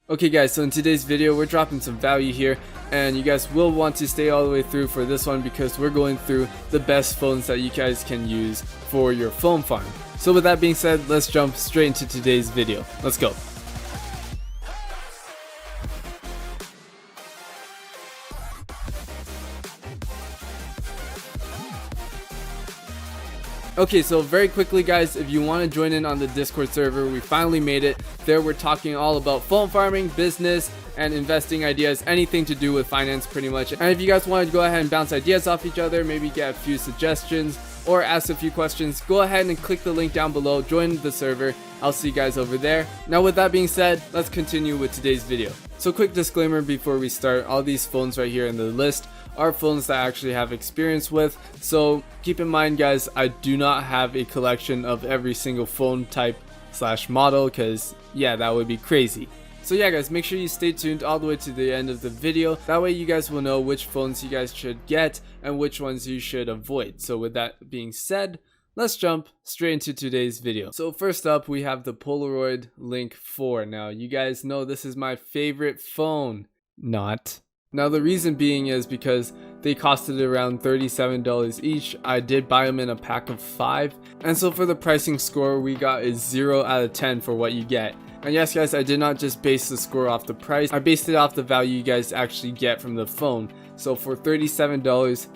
Okay guys, so in today's video we're dropping some value here, and you guys will want to stay all the way through for this one because we're going through the best phones that you guys can use for your phone farm. So with that being said, let's jump straight into today's video. Let's go. Okay, so very quickly guys, if you want to join in on the Discord server, we finally made it. There we're talking all about phone farming, business, and investing ideas, anything to do with finance pretty much. And if you guys want to go ahead and bounce ideas off each other, maybe get a few suggestions or ask a few questions, go ahead and click the link down below, join the server. I'll see you guys over there. Now with that being said, let's continue with today's video. So quick disclaimer before we start, all these phones right here in the list are phones that I actually have experience with, so keep in mind guys, I do not have a collection of every single phone type slash model, because yeah, that would be crazy. So yeah guys, make sure you stay tuned all the way to the end of the video, that way you guys will know which phones you guys should get and which ones you should avoid. So with that being said, let's jump straight into today's video. So first up, we have the Polaroid Link 4. Now you guys know this is my favorite phone. Not. Now the reason being is because they costed around $37 each. I did buy them in a pack of 5, and so for the pricing score we got a 0 out of 10 for what you get. And yes guys, I did not just base the score off the price, I based it off the value you guys actually get from the phone. So for $37,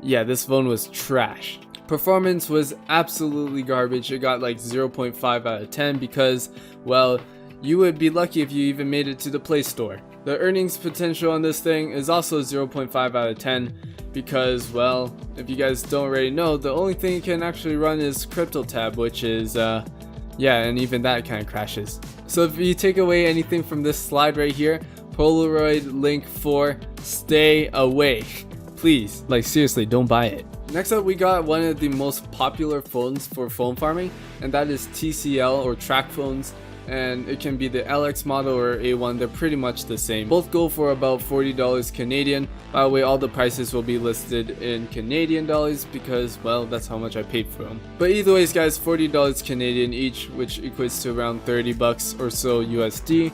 yeah, this phone was trash. Performance was absolutely garbage. It got like 0.5 out of 10 because, well, you would be lucky if you even made it to the Play Store. The earnings potential on this thing is also 0.5 out of 10 because, well, if you guys don't already know, the only thing you can actually run is CryptoTab, which is, yeah, and even that kind of crashes. So if you take away anything from this slide right here, Polaroid Link 4, stay away. Please, like seriously, don't buy it. Next up, we got one of the most popular phones for phone farming, and that is TCL or Tracfones. And it can be the LX model or A1, they're pretty much the same. Both go for about $40 Canadian. By the way, all the prices will be listed in Canadian dollars because, well, that's how much I paid for them. But either ways guys, $40 Canadian each, which equates to around 30 bucks or so USD.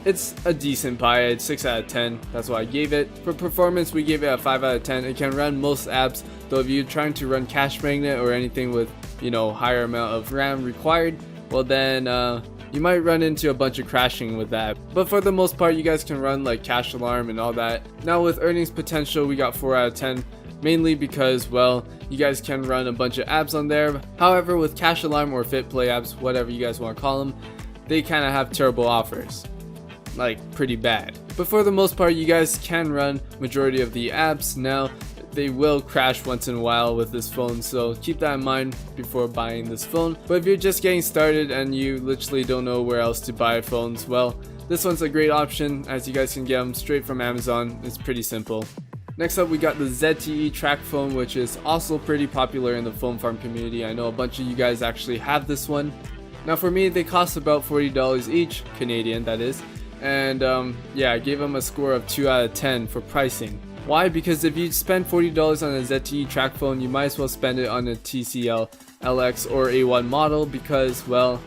It's a decent buy, it's 6 out of 10, that's why I gave it. For performance, we gave it a 5 out of 10. It can run most apps, though if you're trying to run Cache Magnet or anything with, you know, higher amount of RAM required, well then, you might run into a bunch of crashing with that. But for the most part, you guys can run like Cache Alarm and all that. Now with earnings potential, we got 4 out of 10. Mainly because, well, you guys can run a bunch of apps on there. However, with Cache Alarm or Fit Play apps, whatever you guys want to call them, they kind of have terrible offers. Like, pretty bad. But for the most part, you guys can run majority of the apps. Now, they will crash once in a while with this phone, so keep that in mind before buying this phone. But if you're just getting started and you literally don't know where else to buy phones, well, this one's a great option as you guys can get them straight from Amazon. It's pretty simple. Next up, we got the ZTE Tracfone, which is also pretty popular in the phone farm community. I know a bunch of you guys actually have this one. Now for me, they cost about $40 each, Canadian that is. And yeah, I gave them a score of 2 out of 10 for pricing. Why? Because if you spend $40 on a ZTE Tracfone, you might as well spend it on a TCL LX or A1 model because, well,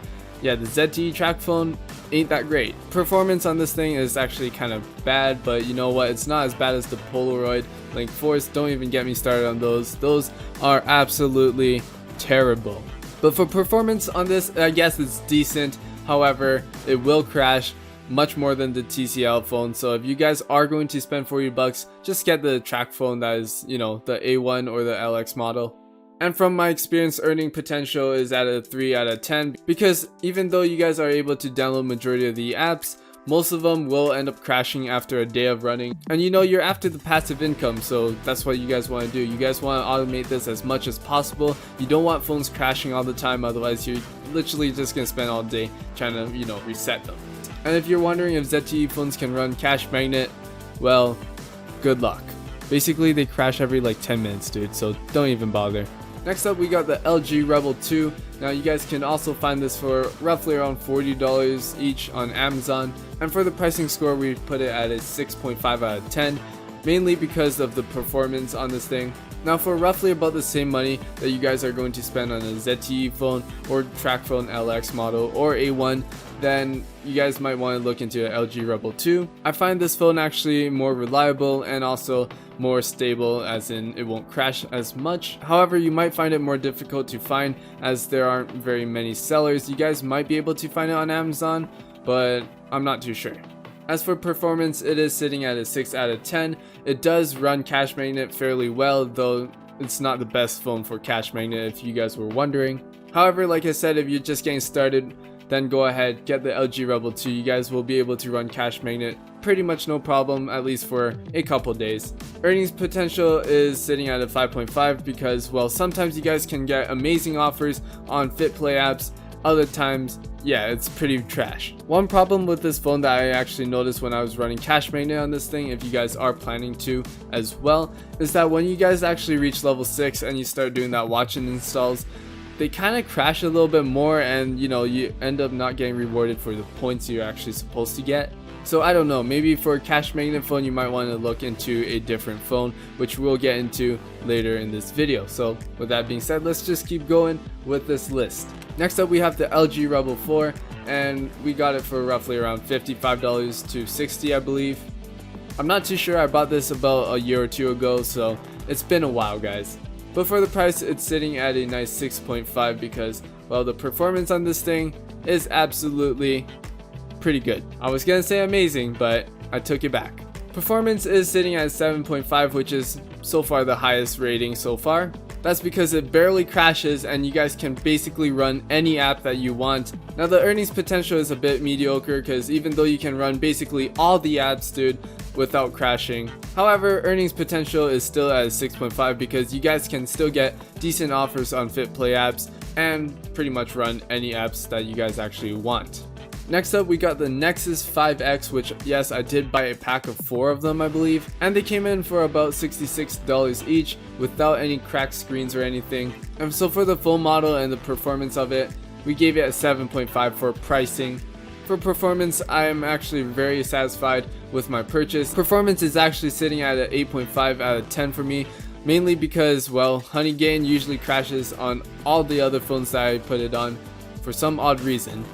yeah, the ZTE Tracfone ain't that great. Performance on this thing is actually kind of bad, but you know what? It's not as bad as the Polaroid Link 4s. Don't even get me started on those. Those are absolutely terrible. But for performance on this, I guess it's decent. However, it will crash much more than the TCL phone. So if you guys are going to spend 40 bucks, just get the Tracfone that is, you know, the A1 or the LX model. And from my experience, earning potential is at a 3 out of 10 because even though you guys are able to download majority of the apps, most of them will end up crashing after a day of running. And you know, you're after the passive income, so that's what you guys want to do. You guys want to automate this as much as possible. You don't want phones crashing all the time, otherwise you're literally just gonna spend all day trying to, you know, reset them. And if you're wondering if ZTE phones can run Cache Magnet, well, good luck. Basically, they crash every like 10 minutes, dude, so don't even bother. Next up, we got the LG Rebel 2. Now, you guys can also find this for roughly around $40 each on Amazon. And for the pricing score, we put it at a 6.5 out of 10, mainly because of the performance on this thing. Now for roughly about the same money that you guys are going to spend on a ZTE phone or Tracfone LX model or A1, then you guys might want to look into an LG Rebel 2. I find this phone actually more reliable and also more stable, as in it won't crash as much. However, you might find it more difficult to find as there aren't very many sellers. You guys might be able to find it on Amazon, but I'm not too sure. As for performance, it is sitting at a 6 out of 10. It does run cache magnet fairly well, though it's not the best phone for cache magnet if you guys were wondering. However, like I said, if you're just getting started, then go ahead, get the LG Rebel 2. You guys will be able to run cache magnet pretty much no problem, at least for a couple days. Earnings potential is sitting at a 5.5 because, well, sometimes you guys can get amazing offers on FitPlay apps. Other times, yeah, it's pretty trash. One problem with this phone that I actually noticed when I was running cache magnet on this thing, if you guys are planning to as well, is that when you guys actually reach level 6 and you start doing that watch and installs, they kind of crash a little bit more, and you know, you end up not getting rewarded for the points you're actually supposed to get. So I don't know, maybe for a cache magnet phone you might want to look into a different phone, which we'll get into later in this video. So with that being said, let's just keep going with this list. Next up we have the LG Rebel 4, and we got it for roughly around $55 to $60, I believe. I'm not too sure, I bought this about a year or two ago, so it's been a while, guys. But for the price, it's sitting at a nice 6.5 because, well, the performance on this thing is absolutely pretty good. I was gonna say amazing, but I took it back. Performance is sitting at 7.5, which is so far the highest rating so far. That's because it barely crashes and you guys can basically run any app that you want. Now the earnings potential is a bit mediocre because even though you can run basically all the apps, dude, without crashing. However, earnings potential is still at 6.5 because you guys can still get decent offers on FitPlay apps and pretty much run any apps that you guys actually want. Next up, we got the Nexus 5X, which, yes, I did buy a pack of 4 of them, I believe, and they came in for about $66 each without any cracked screens or anything. And so for the full model and the performance of it, we gave it a 7.5 for pricing. For performance, I am actually very satisfied with my purchase. Performance is actually sitting at an 8.5 out of 10 for me, mainly because, well, Honeygain usually crashes on all the other phones that I put it on for some odd reason.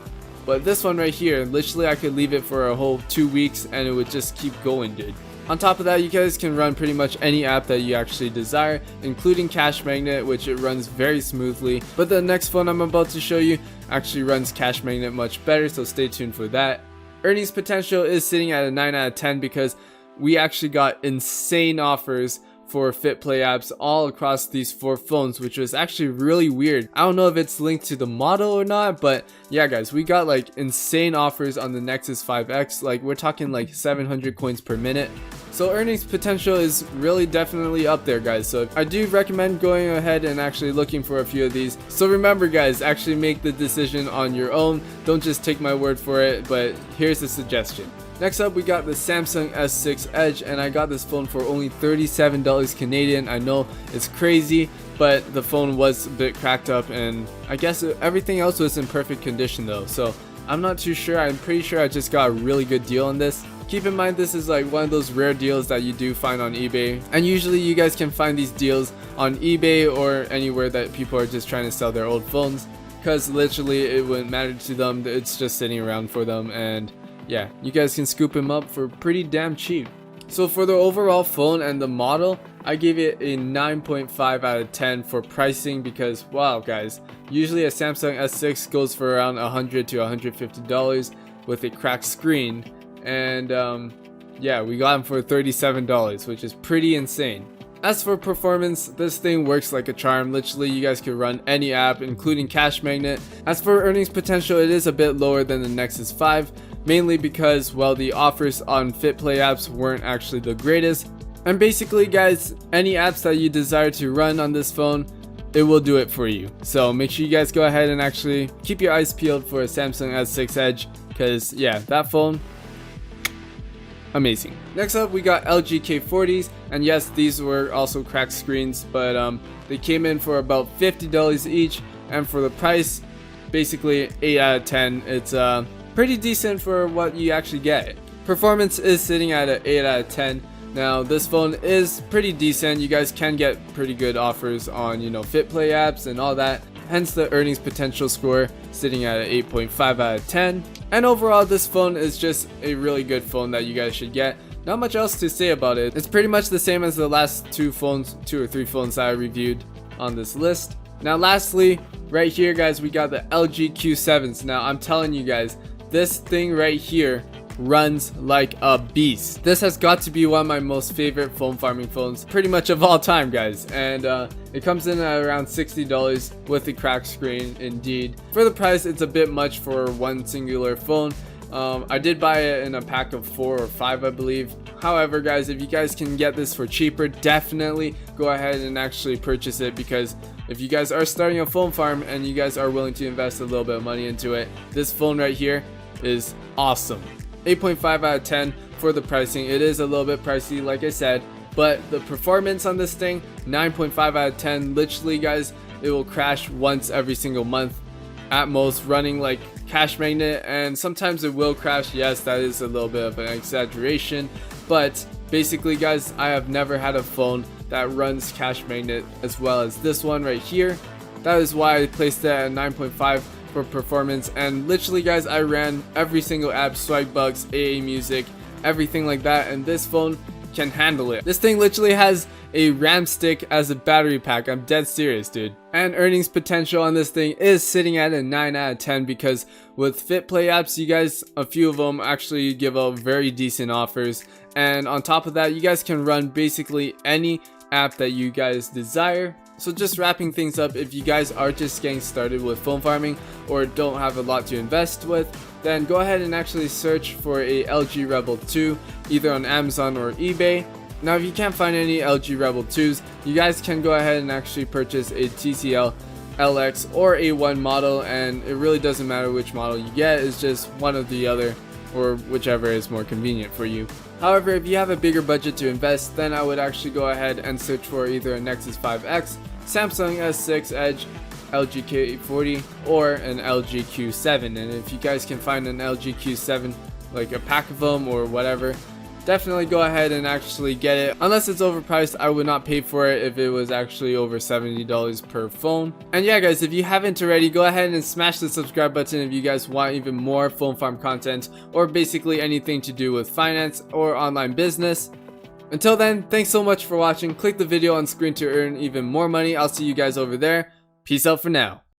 But this one right here, literally I could leave it for a whole 2 weeks and it would just keep going, dude. On top of that, you guys can run pretty much any app that you actually desire, including cache magnet, which it runs very smoothly. But the next phone I'm about to show you actually runs cache magnet much better, so stay tuned for that. Earnings potential is sitting at a 9 out of 10 because we actually got insane offers for FitPlay apps all across these 4 phones, which was actually really weird. I don't know if it's linked to the model or not, but yeah, guys, we got like insane offers on the Nexus 5X. Like, we're talking like 700 coins per minute. So earnings potential is really definitely up there, guys. So I do recommend going ahead and actually looking for a few of these. So remember, guys, actually make the decision on your own. Don't just take my word for it, but here's a suggestion. Next up, we got the Samsung S6 Edge, and I got this phone for only $37 Canadian. I know it's crazy, but the phone was a bit cracked up, and I guess everything else was in perfect condition though. So I'm not too sure. I'm pretty sure I just got a really good deal on this. Keep in mind, this is like one of those rare deals that you do find on eBay, and usually you guys can find these deals on eBay or anywhere that people are just trying to sell their old phones, because literally it wouldn't matter to them. It's just sitting around for them, and yeah, you guys can scoop him up for pretty damn cheap. So for the overall phone and the model, I gave it a 9.5 out of 10 for pricing because, wow, guys, usually a Samsung S6 goes for around $100 to $150 with a cracked screen, and yeah, we got him for $37, which is pretty insane. As for performance, this thing works like a charm. Literally, you guys can run any app, including cache magnet. As for earnings potential, it is a bit lower than the Nexus 5, mainly because, well, the offers on FitPlay apps weren't actually the greatest. And basically, guys, any apps that you desire to run on this phone, it will do it for you. So make sure you guys go ahead and actually keep your eyes peeled for a Samsung S6 Edge, because yeah, that phone, amazing. Next up, we got LG K40s, and yes, these were also cracked screens, but they came in for about $50 each, and for the price, basically 8 out of 10. It's pretty decent for what you actually get. Performance is sitting at an 8 out of 10. Now this phone is pretty decent. You guys can get pretty good offers on, you know, FitPlay apps and all that, hence the earnings potential score sitting at an 8.5 out of 10. And overall, this phone is just a really good phone that you guys should get. Not much else to say about it. It's pretty much the same as the last two or three phones that I reviewed on this list. Now lastly, right here guys, we got the LG Q7s. Now I'm telling you guys, this thing right here runs like a beast. This has got to be one of my most favorite phone farming phones pretty much of all time, guys. And it comes in at around $60 with the cracked screen. Indeed, for the price, it's a bit much for one singular phone. I did buy it in a pack of 4 or 5, I believe. However guys, if you guys can get this for cheaper, definitely go ahead and actually purchase it, because if you guys are starting a phone farm and you guys are willing to invest a little bit of money into it, this phone right here is awesome. 8.5 out of 10 for the pricing. It is a little bit pricey, like I said, but the performance on this thing, 9.5 out of 10. Literally guys, it will crash once every single month at most, running like cash magnet, and sometimes it will crash. Yes, that is a little bit of an exaggeration, but basically guys, I have never had a phone that runs cash magnet as well as this one right here. That is why I placed it at 9.5 for performance. And literally guys, I ran every single app, Swagbucks, AA Music, everything like that, and this phone can handle it. This thing literally has a RAM stick as a battery pack. I'm dead serious, dude. And earnings potential on this thing is sitting at a 9 out of 10, because with FitPlay apps, you guys, a few of them actually give out very decent offers. And on top of that, you guys can run basically any app that you guys desire. So just wrapping things up, if you guys are just getting started with phone farming or don't have a lot to invest with, then go ahead and actually search for a LG Rebel 2 either on Amazon or eBay. Now if you can't find any LG Rebel 2s, you guys can go ahead and actually purchase a TCL LX or A1 model, and it really doesn't matter which model you get, it's just one or the other, or whichever is more convenient for you. However, if you have a bigger budget to invest, then I would actually go ahead and search for either a Nexus 5X, Samsung S6 Edge, LG K40, or an LG Q7. And if you guys can find an LG Q7, like a pack of them or whatever, definitely go ahead and actually get it. Unless it's overpriced, I would not pay for it if it was actually over $70 per phone. And yeah guys, if you haven't already, go ahead and smash the subscribe button if you guys want even more phone farm content, or basically anything to do with finance or online business. Until then, thanks so much for watching. Click the video on screen to earn even more money. I'll see you guys over there. Peace out for now.